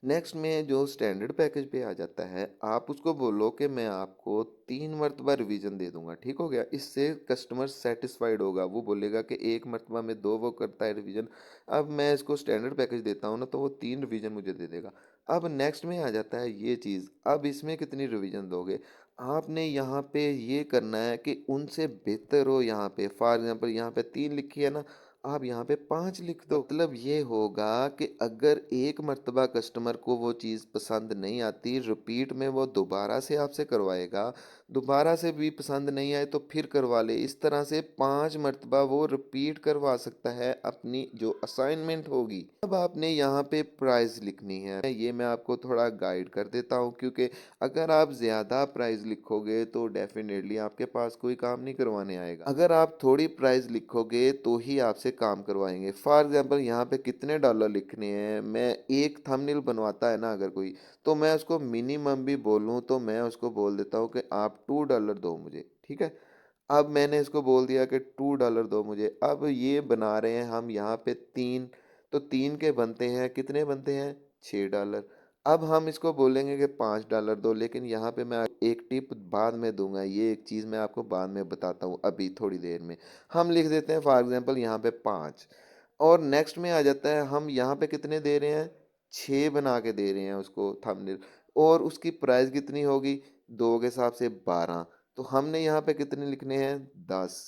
नेक्स्ट में जो स्टैंडर्ड पैकेज पे आ जाता है, आप उसको बोलो कि मैं आपको 3 मरतबा रिवीजन दे दूंगा, ठीक हो गया। इससे कस्टमर सेटिस्फाइड होगा, वो बोलेगा कि 1 मरतबा में 2 वो करता है रिवीजन, अब मैं इसको स्टैंडर्ड पैकेज देता हूँ ना तो वो 3 रिवीजन मुझे दे देगा। अब नेक्स्ट में आ जाता है ये चीज़, अब इसमें कितनी रिवीजन दोगे। आपने यहाँ पे ये करना है कि उनसे बेहतर हो। यहाँ पे फॉर एग्जांपल यहाँ पे 3 लिखी है ना, आप यहाँ पे 5 लिख दो। मतलब ये होगा कि अगर एक मर्तबा कस्टमर को वो चीज़ पसंद नहीं आती, रिपीट में वो दोबारा से आपसे करवाएगा, दोबारा से भी पसंद नहीं आए तो फिर करवा ले। इस तरह से 5 मर्तबा वो रिपीट करवा सकता है अपनी जो असाइनमेंट होगी। अब आपने यहाँ पे प्राइस लिखनी है, ये मैं आपको थोड़ा गाइड कर देता हूँ, क्योंकि अगर आप ज़्यादा प्राइस लिखोगे तो डेफिनेटली आपके पास कोई काम नहीं करवाने आएगा। अगर आप थोड़ी प्राइस लिखोगे तो ही आपसे काम करवाएंगे। फॉर एग्जांपल यहाँ पे कितने डॉलर लिखने हैं, मैं एक थंबनेल बनवाता है ना अगर कोई, तो मैं उसको मिनिमम भी बोलूँ तो मैं उसको बोल देता हूँ कि आप $2 दो मुझे, ठीक है। अब मैंने इसको बोल दिया कि $2 दो मुझे। अब ये बना रहे हैं हम यहाँ पे 3, तो 3 के बनते हैं, कितने बनते हैं, $6। अब हम इसको बोलेंगे कि $5 दो, लेकिन यहाँ पे मैं एक टिप बाद में दूंगा, ये एक चीज़ मैं आपको बाद में बताता हूँ, अभी थोड़ी देर में। हम लिख देते हैं फॉर एग्जांपल यहाँ पे 5, और नेक्स्ट में आ जाता है हम यहाँ पे कितने दे रहे हैं, 6 बना के दे रहे हैं उसको थंबनेल, और उसकी प्राइस कितनी होगी, 2 के हिसाब से 12। तो हमने यहाँ पे कितने लिखने हैं, 10।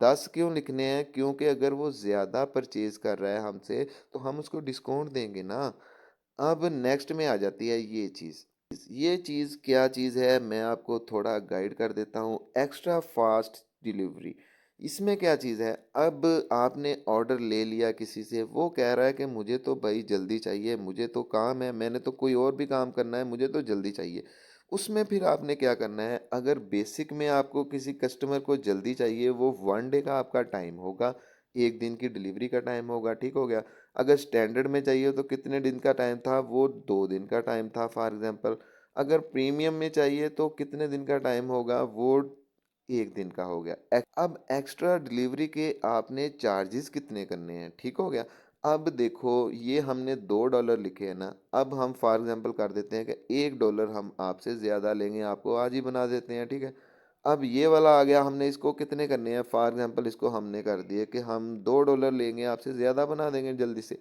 10 क्यों लिखने हैं, क्योंकि अगर वो ज़्यादा परचेज कर रहा है हमसे तो हम उसको डिस्काउंट देंगे ना। अब नेक्स्ट में आ जाती है ये चीज़। ये चीज़ क्या चीज़ है, मैं आपको थोड़ा गाइड कर देता हूँ, एक्स्ट्रा फास्ट डिलीवरी। इसमें क्या चीज़ है, अब आपने ऑर्डर ले लिया किसी से, वो कह रहा है कि मुझे तो भाई जल्दी चाहिए, मुझे तो काम है, मैंने तो कोई और भी काम करना है, मुझे तो जल्दी चाहिए। उसमें फिर आपने क्या करना है, अगर बेसिक में आपको किसी कस्टमर को जल्दी चाहिए, वो 1 डे का आपका टाइम होगा, 1 दिन की डिलीवरी का टाइम होगा, ठीक हो गया। अगर स्टैंडर्ड में चाहिए तो कितने दिन का टाइम था, वो 2 दिन का टाइम था फॉर एग्जांपल। अगर प्रीमियम में चाहिए तो कितने दिन का टाइम होगा, वो 1 दिन का हो गया। अब एक्स्ट्रा डिलीवरी के आपने चार्जेस कितने करने हैं, ठीक हो गया। अब देखो ये हमने $2 लिखे हैं ना, अब हम फॉर एग्जांपल कर देते हैं कि $1 हम आपसे ज़्यादा लेंगे, आपको आज ही बना देते हैं, ठीक है। अब ये वाला आ गया, हमने इसको कितने करने हैं, फॉर एग्जांपल इसको हमने कर दिए कि हम $2 लेंगे, आपसे ज़्यादा बना देंगे जल्दी से।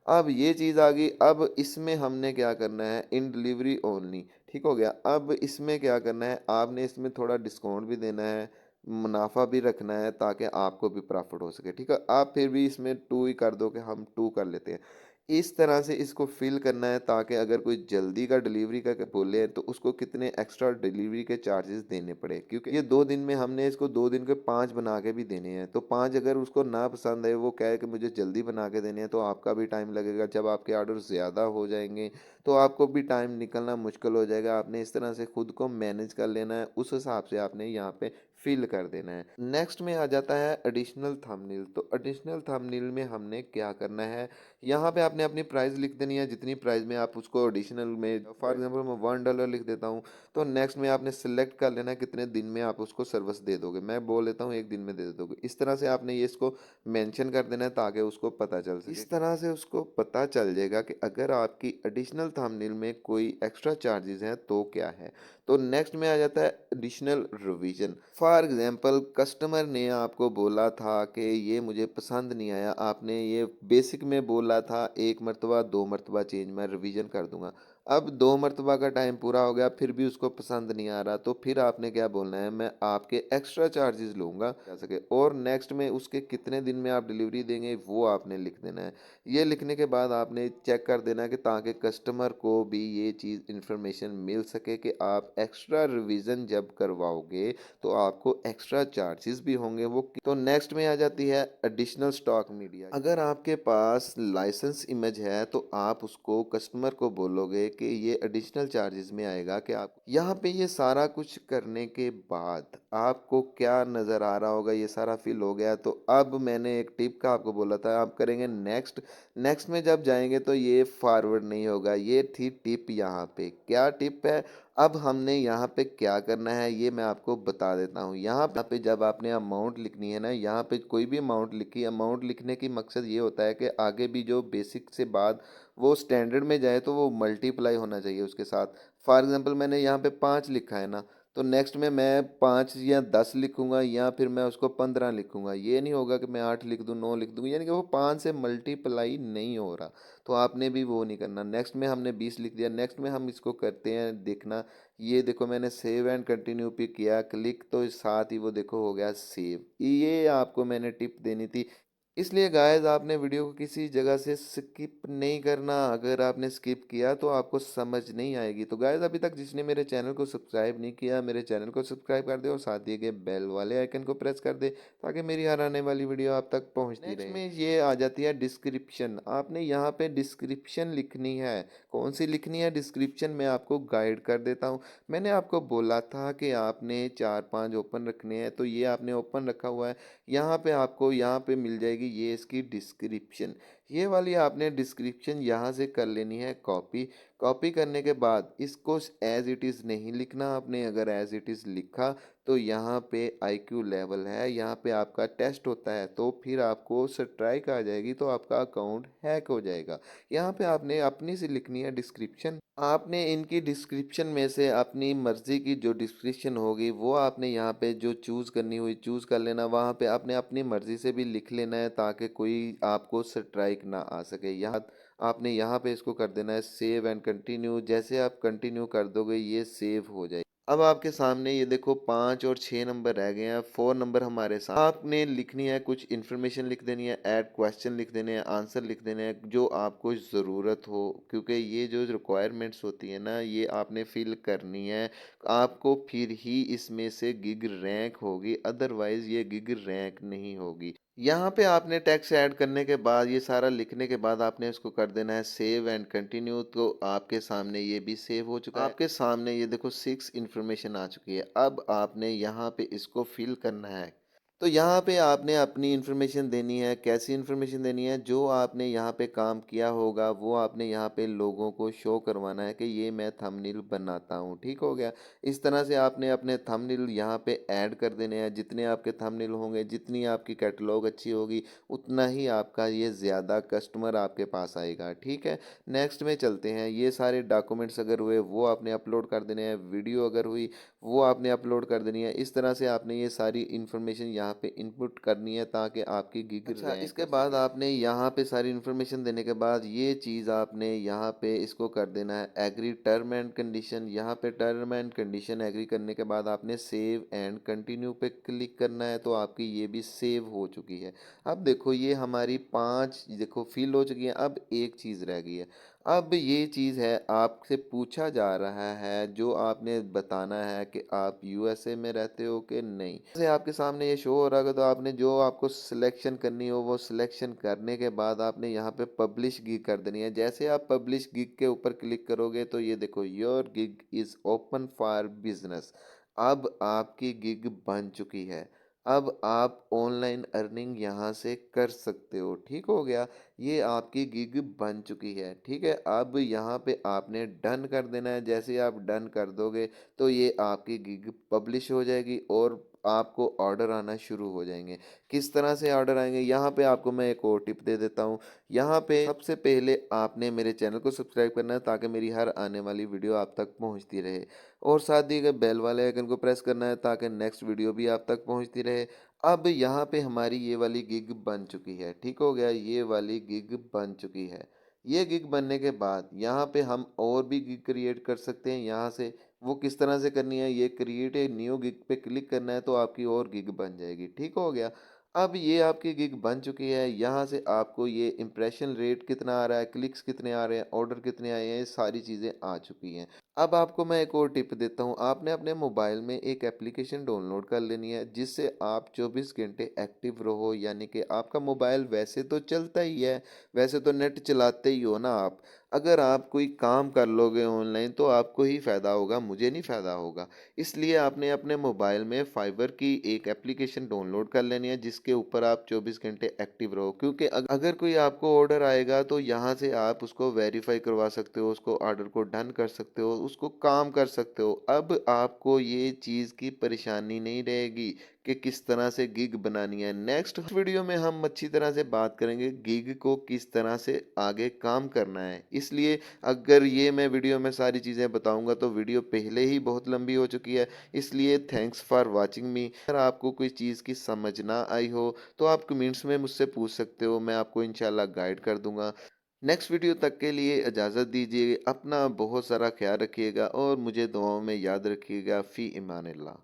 अब ये चीज़ आ गई, अब इसमें हमने क्या करना है, इन डिलीवरी ओनली, ठीक हो गया। अब इसमें क्या करना है, आपने इसमें थोड़ा डिस्काउंट भी देना है, मुनाफा भी रखना है, ताकि आपको भी प्रॉफिट हो सके, ठीक है। आप फिर भी इसमें 2 ही कर दो कि हम 2 कर लेते हैं। इस तरह से इसको फ़िल करना है ताकि अगर कोई जल्दी का डिलीवरी का बोले तो उसको कितने एक्स्ट्रा डिलीवरी के चार्जेस देने पड़े, क्योंकि ये 2 दिन में हमने इसको 2 दिन के 5 बना के भी देने हैं। तो 5 अगर उसको ना पसंद आए, वो कहे कि मुझे जल्दी बना के देने हैं, तो आपका भी टाइम लगेगा। जब आपके ऑर्डर ज़्यादा हो जाएँगे तो आपको भी टाइम निकलना मुश्किल हो जाएगा। आपने इस तरह से खुद को मैनेज कर लेना है, उस हिसाब से आपने यहाँ पे फ़िल कर देना है। नेक्स्ट में आ जाता है एडिशनल थंबनेल। तो एडिशनल थंबनेल में हमने क्या करना है, यहाँ पे आपने अपनी प्राइस लिख देनी है, जितनी प्राइस में आप उसको एडिशनल में, फॉर एग्जांपल मैं $1 लिख देता हूँ। तो नेक्स्ट में आपने सिलेक्ट कर लेना है कितने दिन में आप उसको सर्विस दे दोगे। मैं बोल देता हूँ 1 दिन में दे दोगे। इस तरह से आपने ये इसको मेंशन कर देना है ताकि उसको पता चल सके। इस तरह से उसको पता चल जाएगा कि अगर आपकी एडिशनल थंबनेल में कोई एक्स्ट्रा चार्जेस हैं तो क्या है। तो नेक्स्ट में आ जाता है additional revision. For example customer ने आपको बोला था कि ये मुझे पसंद नहीं आया, आपने ये बेसिक में बोला था 1 मरतबा 2 मरतबा चेंज मैं रिवीजन कर दूंगा। अब 2 मरतबा का टाइम पूरा हो गया, फिर भी उसको पसंद नहीं आ रहा, तो फिर आपने क्या बोलना है, मैं आपके एक्स्ट्रा चार्जेस लूंगा जा सके, और नेक्स्ट में उसके कितने दिन में आप डिलीवरी देंगे वो आपने लिख देना है। ये लिखने के बाद आपने चेक कर देना है कि ताकि कस्टमर को भी ये चीज़ इन्फॉर्मेशन मिल सके कि आप एक्स्ट्रा रिवीजन जब करवाओगे तो आपको एक्स्ट्रा चार्जेस भी होंगे वो। तो नेक्स्ट में आ जाती है एडिशनल स्टॉक मीडिया। अगर आपके पास लाइसेंस इमेज है तो आप उसको कस्टमर को बोलोगे कि ये एडिशनल चार्जेस में आएगा, कि आप यहाँ पे ये सारा कुछ करने के बाद आपको क्या नज़र आ रहा होगा, ये सारा फिल हो गया। तो अब मैंने एक टिप का आपको बोला था, आप करेंगे नेक्स्ट। नेक्स्ट में जब जाएंगे तो ये फॉरवर्ड नहीं होगा। ये थी टिप। यहाँ पे क्या टिप है, अब हमने यहाँ पे क्या करना है ये मैं आपको बता देता हूँ। यहाँ पे जब आपने अमाउंट लिखनी है ना, यहाँ पे कोई भी अमाउंट लिखी, अमाउंट लिखने की मकसद ये होता है कि आगे भी जो बेसिक से बाद वो स्टैंडर्ड में जाए तो वो मल्टीप्लाई होना चाहिए उसके साथ। फॉर एग्जांपल मैंने यहाँ पे 5 लिखा है ना, तो नेक्स्ट में मैं 5 या 10 लिखूंगा, या फिर मैं उसको 15 लिखूंगा। ये नहीं होगा कि मैं 8 लिख दूँ 9 लिख दूँ, यानी कि वो 5 से मल्टीप्लाई नहीं हो रहा। तो आपने भी वो नहीं करना। नेक्स्ट में हमने 20 लिख दिया। नेक्स्ट में हम इसको करते हैं, देखना ये देखो मैंने सेव एंड कंटिन्यू पे किया क्लिक, तो इस साथ ही वो देखो हो गया सेव। ये आपको मैंने टिप देनी थी। इसलिए गाइस आपने वीडियो को किसी जगह से स्किप नहीं करना। अगर आपने स्किप किया तो आपको समझ नहीं आएगी। तो गाइस अभी तक जिसने मेरे चैनल को सब्सक्राइब नहीं किया, मेरे चैनल को सब्सक्राइब कर दे और साथ दिए गए बेल वाले आइकन को प्रेस कर दे ताकि मेरी हर आने वाली वीडियो आप तक पहुंचती रहे। नेक्स्ट में ये आ जाती है डिस्क्रिप्शन। आपने यहाँ पे डिस्क्रिप्शन लिखनी है। कौन सी लिखनी है डिस्क्रिप्शन, मैं आपको गाइड कर देता हूँ। मैंने आपको बोला था कि आपने 4-5 ओपन रखने हैं, तो ये आपने ओपन रखा हुआ है। यहाँ पे आपको यहाँ पे मिल जाएगी ये इसकी डिस्क्रिप्शन। ये वाली आपने डिस्क्रिप्शन यहाँ से कर लेनी है कॉपी। कॉपी करने के बाद इसको एज इट इज़ नहीं लिखना आपने। अगर एज इट इज़ लिखा तो यहाँ पे आईक्यू लेवल है, यहाँ पे आपका टेस्ट होता है, तो फिर आपको स्ट्राइक आ जाएगी, तो आपका अकाउंट हैक हो जाएगा। यहाँ पे आपने अपनी से लिखनी है डिस्क्रिप्शन। आपने इनकी डिस्क्रिप्शन में से अपनी मर्ज़ी की जो डिस्क्रिप्शन होगी वो आपने यहाँ पे जो चूज़ करनी हुई चूज़ कर लेना। वहाँ पे आपने अपनी मर्ज़ी से भी लिख लेना है ताकि कोई आपको स्ट्राइक ना आ सके। यहाँ आपने यहाँ पे इसको कर देना है सेव एंड कंटिन्यू। जैसे आप कंटिन्यू कर दोगे ये सेव हो जाए। अब आपके सामने ये देखो 5 और 6 नंबर रह गए हैं। 4 नंबर हमारे साथ आपने लिखनी है, कुछ इन्फॉर्मेशन लिख देनी है, ऐड क्वेश्चन लिख देने हैं, आंसर लिख देने हैं जो आपको ज़रूरत हो, क्योंकि ये जो रिक्वायरमेंट्स होती है ना ये आपने फिल करनी है। आपको फिर ही इसमें से गिग रैंक होगी, अदरवाइज़ ये गिग रैंक नहीं होगी। यहाँ पे आपने टेक्स्ट ऐड करने के बाद ये सारा लिखने के बाद आपने इसको कर देना है सेव एंड कंटिन्यू। तो आपके सामने ये भी सेव हो चुका है। आपके सामने ये देखो 6 इन्फॉर्मेशन आ चुकी है। अब आपने यहाँ पे इसको फिल करना है। तो यहाँ पे आपने अपनी इन्फॉर्मेशन देनी है। कैसी इन्फॉर्मेशन देनी है, जो आपने यहाँ पे काम किया होगा वो आपने यहाँ पे लोगों को शो करवाना है कि ये मैं थंबनेल बनाता हूँ। ठीक हो गया। इस तरह से आपने अपने थंबनेल यहाँ पे ऐड कर देने हैं। जितने आपके थंबनेल होंगे, जितनी आपकी कैटलॉग अच्छी होगी, उतना ही आपका ये ज़्यादा कस्टमर आपके पास आएगा। ठीक है। नेक्स्ट में चलते हैं। ये सारे डॉक्यूमेंट्स अगर हुए वो आपने अपलोड कर देने हैं। वीडियो अगर हुई वो आपने अपलोड कर देनी है। इस तरह से आपने ये सारी इन्फॉर्मेशन यहाँ पे इनपुट करनी है ताकि आपकी गिग अच्छा रैंक इसके कर बाद सके। आपने यहाँ पे सारी इन्फॉर्मेशन देने के बाद ये चीज़ आपने यहाँ पे इसको कर देना है एग्री टर्म एंड कंडीशन। यहाँ पे टर्म एंड कंडीशन एग्री करने के बाद आपने सेव एंड कंटिन्यू पे क्लिक करना है, तो आपकी ये भी सेव हो चुकी है। अब देखो ये हमारी 5 देखो फिल हो चुकी है, अब एक चीज़ रह गई है। अब ये चीज़ है आपसे पूछा जा रहा है जो आपने बताना है कि आप यूएसए में रहते हो कि नहीं। जैसे आपके सामने ये शो हो रहा होगा, तो आपने जो आपको सिलेक्शन करनी हो वो सिलेक्शन करने के बाद आपने यहाँ पे पब्लिश गिग कर देनी है। जैसे आप पब्लिश गिग के ऊपर क्लिक करोगे तो ये देखो your gig is open for business. अब आपकी गिग बन चुकी है। अब आप ऑनलाइन अर्निंग यहाँ से कर सकते हो। ठीक हो गया, ये आपकी गिग बन चुकी है। ठीक है, अब यहाँ पे आपने डन कर देना है। जैसे ही आप डन कर दोगे तो ये आपकी गिग पब्लिश हो जाएगी और आपको ऑर्डर आना शुरू हो जाएंगे। किस तरह से ऑर्डर आएंगे, यहाँ पे आपको मैं एक और टिप दे देता हूँ। यहाँ पे सबसे पहले आपने मेरे चैनल को सब्सक्राइब करना है ताकि मेरी हर आने वाली वीडियो आप तक पहुँचती रहे, और साथ ही बेल वाले आइकन को प्रेस करना है ताकि नेक्स्ट वीडियो भी आप तक पहुँचती रहे। अब यहाँ पे हमारी ये वाली गिग बन चुकी है। ठीक हो गया, ये वाली गिग बन चुकी है। ये गिग बनने के बाद यहाँ पे हम और भी गिग क्रिएट कर सकते हैं यहाँ से। वो किस तरह से करनी है, ये क्रिएट ए न्यू गिग पे क्लिक करना है तो आपकी और गिग बन जाएगी। ठीक हो गया, अब ये आपकी गिग बन चुकी है। यहाँ से आपको ये इम्प्रेशन रेट कितना आ रहा है, क्लिक्स कितने आ रहे हैं, ऑर्डर कितने आए हैं, ये सारी चीज़ें आ चुकी हैं। अब आपको मैं एक और टिप देता हूँ। आपने अपने मोबाइल में एक एप्लीकेशन डाउनलोड कर लेनी है जिससे आप 24 घंटे एक्टिव रहो, यानी कि आपका मोबाइल वैसे तो चलता ही है, वैसे तो नेट चलाते ही हो ना आप। अगर आप कोई काम कर लोगे ऑनलाइन तो आपको ही फ़ायदा होगा, मुझे नहीं फ़ायदा होगा। इसलिए आपने अपने मोबाइल में फाइवर की एक एप्लीकेशन डाउनलोड कर लेनी है जिसके ऊपर आप 24 घंटे एक्टिव रहो, क्योंकि अगर कोई आपको ऑर्डर आएगा तो यहाँ से आप उसको वेरीफाई करवा सकते हो, उसको ऑर्डर को डन कर सकते हो, उसको काम कर सकते हो। अब आपको ये चीज़ की परेशानी नहीं रहेगी कि किस तरह से गिग बनानी है। नेक्स्ट वीडियो में हम अच्छी तरह से बात करेंगे गिग को किस तरह से आगे काम करना है। इसलिए अगर ये मैं वीडियो में सारी चीज़ें बताऊंगा तो वीडियो पहले ही बहुत लंबी हो चुकी है। इसलिए थैंक्स फॉर वाचिंग मी। अगर आपको कोई चीज़ की समझ ना आई हो तो आप कमेंट्स में मुझसे पूछ सकते हो, मैं आपको इंशाल्लाह गाइड कर दूंगा। नेक्स्ट वीडियो तक के लिए इजाज़त दीजिए। अपना बहुत सारा ख्याल रखिएगा और मुझे दुआओं में याद रखिएगा। फ़ी इमानिल्लाह।